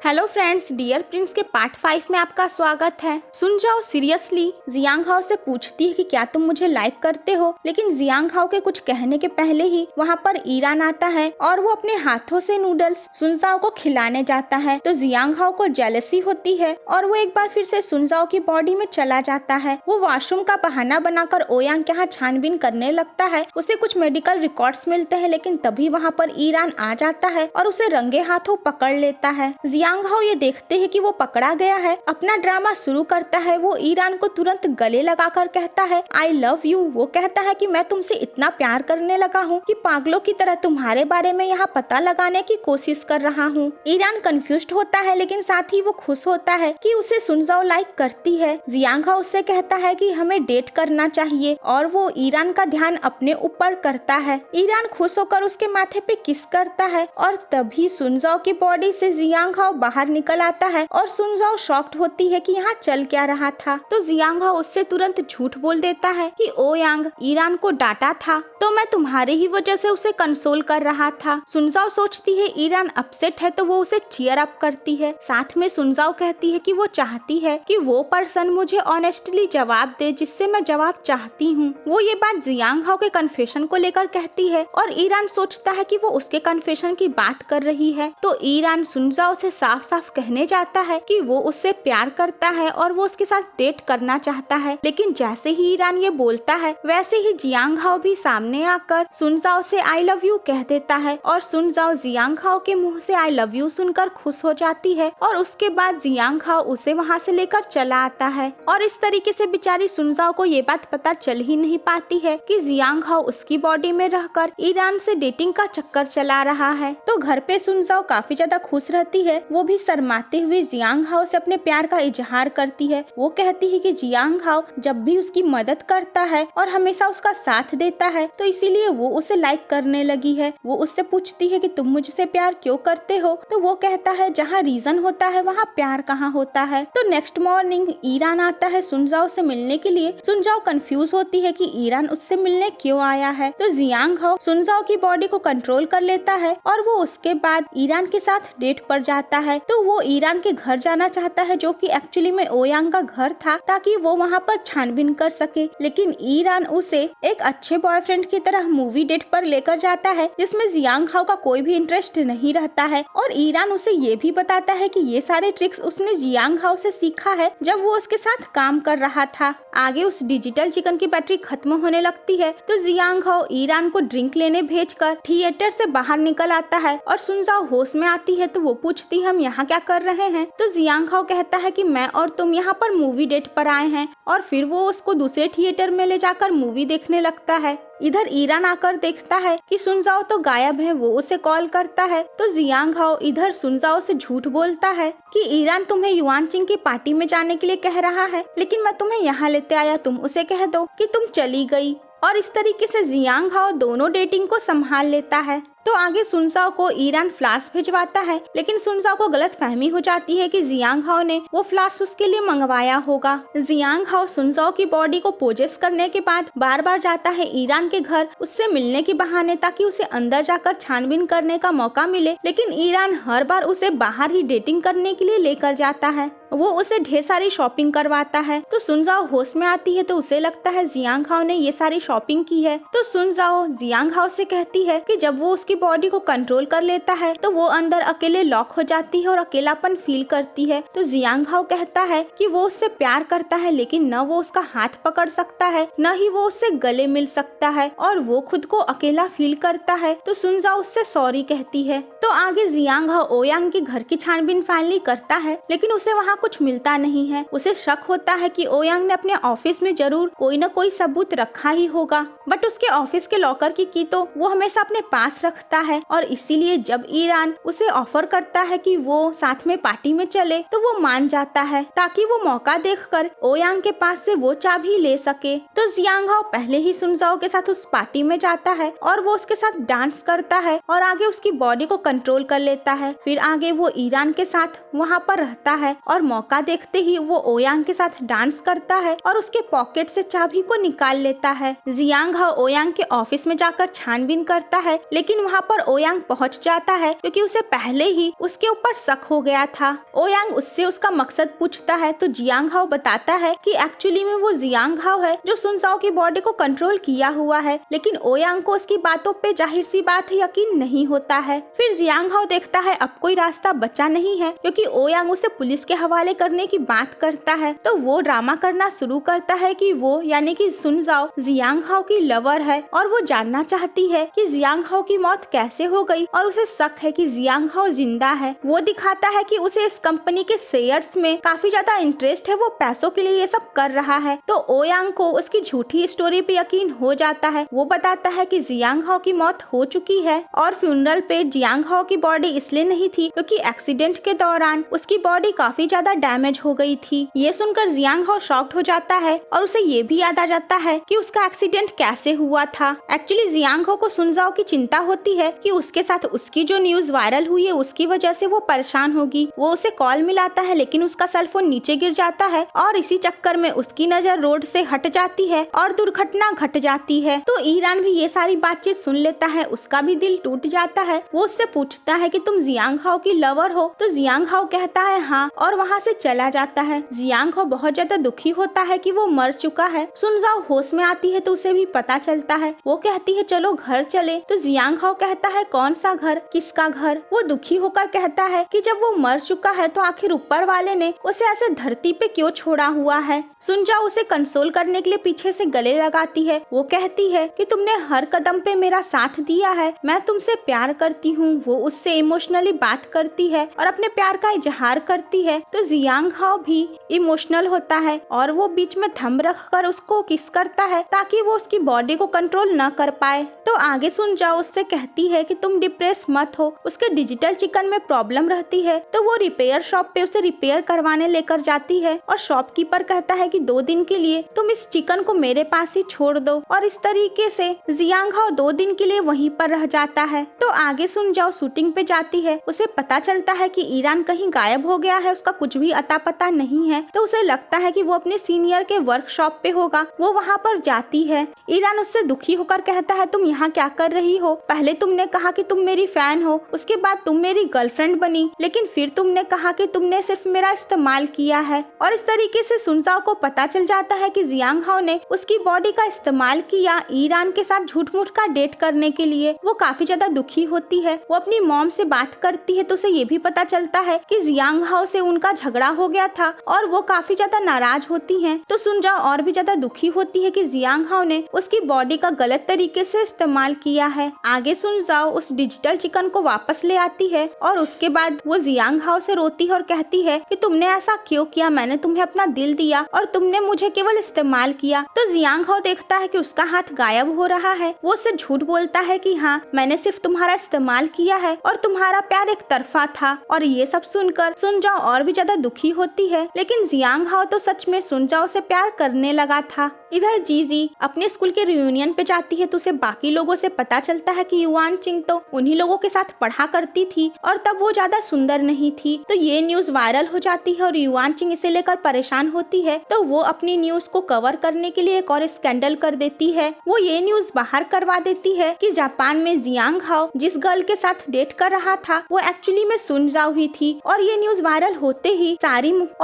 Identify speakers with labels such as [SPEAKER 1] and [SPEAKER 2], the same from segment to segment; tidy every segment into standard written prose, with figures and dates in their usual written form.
[SPEAKER 1] Hello friends, dear Prince के part 5 में आपका स्वागत है। सुन जाओ सीरियसली जियांग हाओ से पूछती है कि क्या तुम मुझे लाइक करते हो, लेकिन जियांग हाओ के कुछ कहने के पहले ही वहाँ पर ईरान आता है और वो अपने हाथों से नूडल्स सुनजाओ को खिलाने जाता है। तो जियांग हाओ को जेलसी होती है और वो एक बार फिर से सुनजाओ की बॉडी में चला जाता है। वो वॉशरूम का बहाना बनाकर ओयांग के यहाँ छानबीन करने लगता है। उसे कुछ मेडिकल रिकॉर्ड्स मिलते हैं, लेकिन तभी वहाँ पर ईरान आ जाता है और उसे रंगे हाथों पकड़ लेता है। जियांग हाओ ये देखते हैं कि वो पकड़ा गया है, अपना ड्रामा शुरू करता है। वो ईरान को तुरंत गले लगाकर कहता है आई लव यू। वो कहता है कि मैं तुमसे इतना प्यार करने लगा हूँ कि पागलों की तरह तुम्हारे बारे में यहाँ पता लगाने की कोशिश कर रहा हूँ। ईरान कंफ्यूज्ड होता है, लेकिन साथ ही वो खुश होता है कि उसे सुनजाओ लाइक करती है। जियांग हाओ उससे कहता है कि हमें डेट करना चाहिए और वो ईरान का ध्यान अपने ऊपर करता है। ईरान खुश होकर उसके माथे पे किस करता है और तभी सुनजाओ की बॉडी से जियांग हाओ बाहर निकल आता है और सुनजाओ शॉक्ड होती है कि यहाँ चल क्या रहा था। तो जियांग हाओ उससे तुरंत झूठ बोल देता है कि ओयांग ईरान को डांटा था तो मैं तुम्हारी ही वजह से उसे कंसोल कर रहा था। सुनजाओ सोचती है ईरान अपसेट है तो वो उसे चीयर अप करती है। साथ में सुनजाओ कहती है कि वो चाहती है कि वो पर्सन मुझे ऑनेस्टली जवाब दे जिससे मैं जवाब चाहती हूँ। वो ये बात जियांग हाओ के कन्फेशन को लेकर कहती है और ईरान सोचता है कि वो उसके कन्फेशन की बात कर रही है। तो ईरान सुनजाओ से साफ साफ कहने जाता है कि वो उससे प्यार करता है और वो उसके साथ डेट करना चाहता है। लेकिन जैसे ही ईरान ये बोलता है वैसे ही जियांग हाओ भी सामने आकर सुनजाओ से आई लव यू कह देता है और सुनजाओ जियांग हाओ के मुंह से आई लव यू सुनकर खुश हो जाती है और उसके बाद जियांग हाओ उसे वहाँ से लेकर चला आता है। और इस तरीके से बेचारी सुनजाओ को ये बात पता चल ही नहीं पाती है कि जियांग हाओ उसकी बॉडी में रहकर ईरान से डेटिंग का चक्कर चला रहा है। तो घर पे सुनजाओ काफी ज्यादा खुश रहती है। वो भी शर्माते हुए जियांग हाओ से अपने प्यार का इजहार करती है। वो कहती है कि जियांग हाओ जब भी उसकी मदद करता है और हमेशा उसका साथ देता है तो इसीलिए वो उसे लाइक करने लगी है। वो उससे पूछती है कि तुम मुझसे प्यार क्यों करते हो, तो वो कहता है जहाँ रीजन होता है वहाँ प्यार कहाँ होता है। तो नेक्स्ट मॉर्निंग ईरान आता है सुनजाओ से मिलने के लिए। सुनजाओ कंफ्यूज होती है कि ईरान उससे मिलने क्यों आया है। तो जियांग हाओ सुनजाओ की बॉडी को कंट्रोल कर लेता है और वो उसके बाद ईरान के साथ डेट पर जाता है। तो वो ईरान के घर जाना चाहता है जो कि एक्चुअली में ओयांग का घर था, ताकि वो वहाँ पर छानबीन कर सके। लेकिन ईरान उसे एक अच्छे बॉयफ्रेंड की तरह मूवी डेट पर लेकर जाता है जिसमें जियांग हाओ का कोई भी इंटरेस्ट नहीं रहता है। और ईरान उसे ये भी बताता है कि ये सारे ट्रिक्स उसने जियांग हाओ से सीखा है जब वो उसके साथ काम कर रहा था। आगे उस डिजिटल चिकन की बैटरी खत्म होने लगती है तो जियांग हाओ ईरान को ड्रिंक लेने भेजकर थिएटर से बाहर निकल आता है और सुनजाओ होश में आती है। तो वो पूछती है हम यहाँ क्या कर रहे हैं। तो जियांग हाओ कहता है कि मैं और तुम यहाँ पर मूवी डेट पर आए हैं और फिर वो उसको दूसरे थिएटर में ले जाकर मूवी देखने लगता है। इधर ईरान आकर देखता है कि सुनजाओ तो गायब है। वो उसे कॉल करता है तो जियांग हाओ इधर सुनजाओ से झूठ बोलता है कि ईरान तुम्हें युआनचिंग की पार्टी में जाने के लिए कह रहा है, लेकिन मैं तुम्हें यहाँ लेते आया, तुम उसे कह दो कि तुम चली गई। और इस तरीके से जियांग हाओ दोनों डेटिंग को संभाल लेता है। तो आगे सुनजाओ को ईरान फ्लावर्स भिजवाता है, लेकिन सुनजाओ को गलत फहमी हो जाती है कि जियांग हाओ ने वो फ्लावर्स उसके लिए मंगवाया होगा। जियांग हाओ सुनजाओ की बॉडी को पोजेस करने के बाद बार बार जाता है ईरान के घर उससे मिलने के बहाने, ताकि उसे अंदर जाकर छानबीन करने का मौका मिले। लेकिन ईरान हर बार उसे बाहर ही डेटिंग करने के लिए लेकर जाता है। वो उसे ढेर सारी शॉपिंग करवाता है। तो सुनजाओ होश में आती है तो उसे लगता है जियांग हाओ ने ये सारी शॉपिंग की है। तो सुनजाओ जियांग हाओ से कहती है कि जब वो उसकी बॉडी को कंट्रोल कर लेता है तो वो अंदर अकेले लॉक हो जाती है और अकेलापन फील करती है। तो जियांग हाओ कहता है कि वो उससे प्यार करता है, लेकिन न वो उसका हाथ पकड़ सकता है न ही वो उससे गले मिल सकता है और वो खुद को अकेला फील करता है। तो सुनजाओ उससे सॉरी कहती है। तो आगे जियांग हाओ ओयांग के घर की छानबीन फाइनली करता है, लेकिन उसे वहाँ कुछ मिलता नहीं है। उसे शक होता है कि ओयांग ने अपने ऑफिस में जरूर कोई न कोई सबूत रखा ही होगा, बट उसके ऑफिस के लॉकर की तो वो हमेशा अपने पास रखता है। और इसीलिए जब ईरान उसे ऑफर करता है कि वो साथ में पार्टी में चले तो वो मान जाता है, ताकि वो मौका देखकर ओयांग के पास से वो चाबी ले सके। तो जियांग हाओ पहले ही सुनजाओ के साथ उस पार्टी में जाता है और वो उसके साथ डांस करता है और आगे उसकी बॉडी को कंट्रोल कर लेता है। फिर आगे वो ईरान के साथ वहाँ पर रहता है और मौका देखते ही वो ओयांग के साथ डांस करता है और उसके पॉकेट से चाबी को निकाल लेता है। जियांग हाओ ओयांग के ऑफिस में जाकर छानबीन करता है, लेकिन वहाँ पर ओयांग पहुँच जाता है क्योंकि उसे पहले ही उसके ऊपर शक हो गया था। ओयांग उससे उसका मकसद पूछता है तो जियांग हाओ बताता है कि एक्चुअली में वो जियांग हाओ है जो सुनजाओ की बॉडी को कंट्रोल किया हुआ है, लेकिन ओयांग को उसकी बातों पे जाहिर सी बात है यकीन नहीं होता है। फिर जियांग हाओ देखता है अब कोई रास्ता बचा नहीं है क्योंकि ओयांग उसे पुलिस के हवाले करने की बात करता है, तो वो ड्रामा करना शुरू करता है कि वो यानी कि सुनजाओ जियांग हाओ की लवर है और वो जानना चाहती है कि जियांग हाओ की मौत कैसे हो गई और उसे शक है कि जियांग हाओ जिंदा है। वो दिखाता है कि उसे इस कंपनी के शेयर्स में काफी ज्यादा इंटरेस्ट है, वो पैसों के लिए ये सब कर रहा है। तो ओयांग को उसकी झूठी स्टोरी पे यकीन हो जाता है। वो बताता है कि जियांग हाओ की मौत हो चुकी है और फ्यूनरल पे जियांग हाओ की बॉडी इसलिए नहीं थी क्योंकि एक्सीडेंट के दौरान उसकी बॉडी काफी ज्यादा डैमेज हो गई थी। ये सुनकर जियांग हाओ शॉक्ड हो जाता है और उसे ये भी याद आ जाता है कि उसका एक्सीडेंट कैसे हुआ था। एक्चुअली जियांग हाओ को सुनजाओ की चिंता होती है कि उसके साथ उसकी जो न्यूज वायरल हुई है उसकी वजह से वो परेशान होगी। वो उसे कॉल मिलाता है लेकिन उसका सेलफोन नीचे गिर जाता है और इसी चक्कर में उसकी नजर रोड से हट जाती है और दुर्घटना घट जाती है। तो ईरान भी ये सारी बातचीत सुन लेता है, उसका भी दिल टूट जाता है। वो उससे पूछता है कि तुम जियांग हाओ की लवर हो, तो जियांग हाओ कहता है हाँ और वहाँ से चला जाता है। जियांग हाओ बहुत ज्यादा दुखी होता है कि वो मर चुका है। सुनजाओ होश में आती है तो उसे भी पता चलता है। वो कहती है चलो घर चले, तो जियांग हाओ कहता है कौन सा घर, किसका घर। वो दुखी होकर कहता है कि जब वो मर चुका है तो आखिर ऊपर वाले ने उसे ऐसे धरती पे क्यों छोड़ा हुआ है। सुनजाओ उसे कंसोल करने के लिए पीछे से गले लगाती है। वो कहती है कि तुमने हर कदम पे मेरा साथ दिया है, मैं तुमसे प्यार करती हूँ। वो उससे इमोशनली बात करती है और अपने प्यार का इजहार करती है। तो जियांग हाओ भी इमोशनल होता है और वो बीच में थम रख कर उसको किस करता है ताकि वो उसकी बॉडी को कंट्रोल न कर पाए। तो आगे सुनजाओ उससे कहती है कि तुम डिप्रेस मत हो, उसके डिजिटल चिकन में प्रॉब्लम रहती है। तो वो रिपेयर शॉप पे उसे रिपेयर करवाने लेकर जाती है और शॉपकीपर कहता है कि 2 दिन के लिए तुम इस चिकन को मेरे पास ही छोड़ दो, और इस तरीके से जियांग हाओ 2 दिन के लिए वहीं पर रह जाता है। तो आगे सुनजाओ शूटिंग पे जाती है। उसे पता चलता है कि ईरान कहीं गायब हो गया है, उसका कुछ भी अता पता नहीं है। तो उसे लगता है कि वो अपने सीनियर के वर्कशॉप पे होगा। वो वहाँ पर जाती है। ईरान उससे दुखी होकर कहता है तुम यहाँ क्या कर रही हो, पहले तुमने कहा कि तुम मेरी फैन हो, उसके बाद तुम मेरी गर्लफ्रेंड बनी, लेकिन फिर तुमने कहा कि तुमने सिर्फ मेरा इस्तेमाल किया है। और इस तरीके से सुनजाओ को पता चल जाता है कि जियांग हाओ ने उसकी बॉडी का इस्तेमाल किया ईरान के साथ झूठ मूठ का डेट करने के लिए। वो काफी ज्यादा दुखी होती है। वो अपनी मॉम से बात करती है तो उसे ये भी पता चलता है कि जियांग हाओ से उनका झगड़ा हो गया था और वो काफी ज्यादा नाराज होती हैं। तो सुनजाओ और भी ज्यादा दुखी होती है कि जियांग हाओ ने उसकी बॉडी का गलत तरीके से इस्तेमाल किया है। आगे सुनजाओ उस डिजिटल चिकन को वापस ले आती है और उसके बाद वो जियांग हाओ से रोती है और कहती है कि तुमने ऐसा क्यों किया, मैंने तुम्हें अपना दिल दिया और तुमने मुझे केवल इस्तेमाल किया। तो जियांग हाओ देखता है कि उसका हाथ गायब हो रहा है। वो उससे झूठ बोलता है कि हाँ मैंने सिर्फ तुम्हारा इस्तेमाल किया है और तुम्हारा प्यार एक तरफा था। और ये सब सुनकर सुनजाओ और भी ज्यादा दुखी होती है, लेकिन जियांग हाओ तो सच में सुनजाओ से प्यार करने लगा था। इधर जीजी अपने स्कूल के रियूनियन पे जाती है तो उसे बाकी लोगों से पता चलता है कि युआन चिंग तो उन्हीं लोगों के साथ पढ़ा करती थी और तब वो ज्यादा सुंदर नहीं थी। तो ये न्यूज वायरल हो जाती है और युआन चिंग इसे लेकर परेशान होती है। तो वो अपनी न्यूज को कवर करने के लिए एक और स्कैंडल कर देती है। वो ये न्यूज बाहर करवा देती है कि जापान में जियांग हाओ जिस गर्ल के साथ डेट कर रहा था वो एक्चुअली में सुनजाओ ही थी। और ये न्यूज वायरल होते ही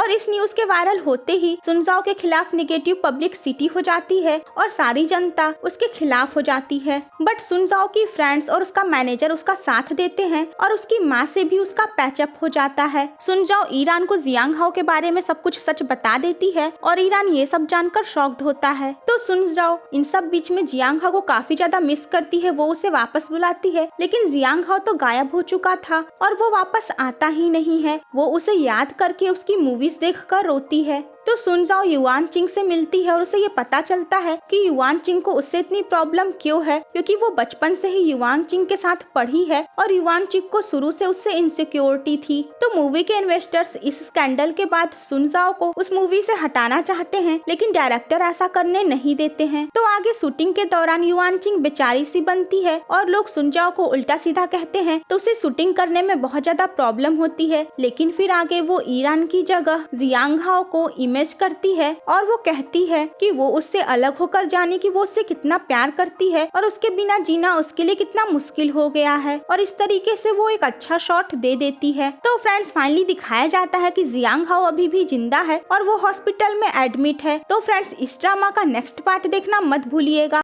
[SPEAKER 1] इस न्यूज के वायरल होते ही सुनजाओ के खिलाफ नेगेटिव पब्लिसिटी हो जाती है और सारी जनता उसके खिलाफ हो जाती है। बट सुनजाओ की फ्रेंड्स और उसका मैनेजर उसका साथ देते हैं और उसकी माँ से भी उसका पैचअप हो जाता है। सुनजाओ ईरान को जियांग हाओ के बारे में सब कुछ सच बता देती है और ईरान ये सब जानकर शॉक्ड होता है। तो सुनजाओ इन सब बीच में जियांग हाओ को काफी ज्यादा मिस करती है। वो उसे वापस बुलाती है, लेकिन जियांग हाओ तो गायब हो चुका था और वो वापस आता ही नहीं है। वो उसे याद करके उसकी मूवीज देखकर रोती है। तो सुन जाओ युआन चिंग से मिलती है और उसे ये पता चलता है कि युआन चिंग को उससे इतनी प्रॉब्लम क्यों है, क्योंकि वो बचपन से ही युआन चिंग के साथ पढ़ी है और युआन चिंग को शुरू से उससे इनसिक्योरिटी थी। तो मूवी के इन्वेस्टर्स इस स्कैंडल के बाद सुन जाओ को उस मूवी से हटाना चाहते हैं, लेकिन डायरेक्टर ऐसा करने नहीं देते हैं। तो आगे शूटिंग के दौरान युआन चिंग बेचारी सी बनती है और लोग सुन जाओ को उल्टा सीधा कहते हैं, तो उसे शूटिंग करने में बहुत ज्यादा प्रॉब्लम होती है। लेकिन फिर आगे वो ईरान की जगह जियांग हाओ को इमेज करती है और वो कहती है कि वो उससे अलग होकर जाने की वो उससे कितना प्यार करती है और उसके बिना जीना उसके लिए कितना मुश्किल हो गया है, और इस तरीके से वो एक अच्छा शॉट दे देती है। तो फ्रेंड्स फाइनली दिखाया जाता है कि जियांग हाओ अभी भी जिंदा है और वो हॉस्पिटल में एडमिट है। तो फ्रेंड्स इस ड्रामा का नेक्स्ट पार्ट देखना मत भूलिएगा।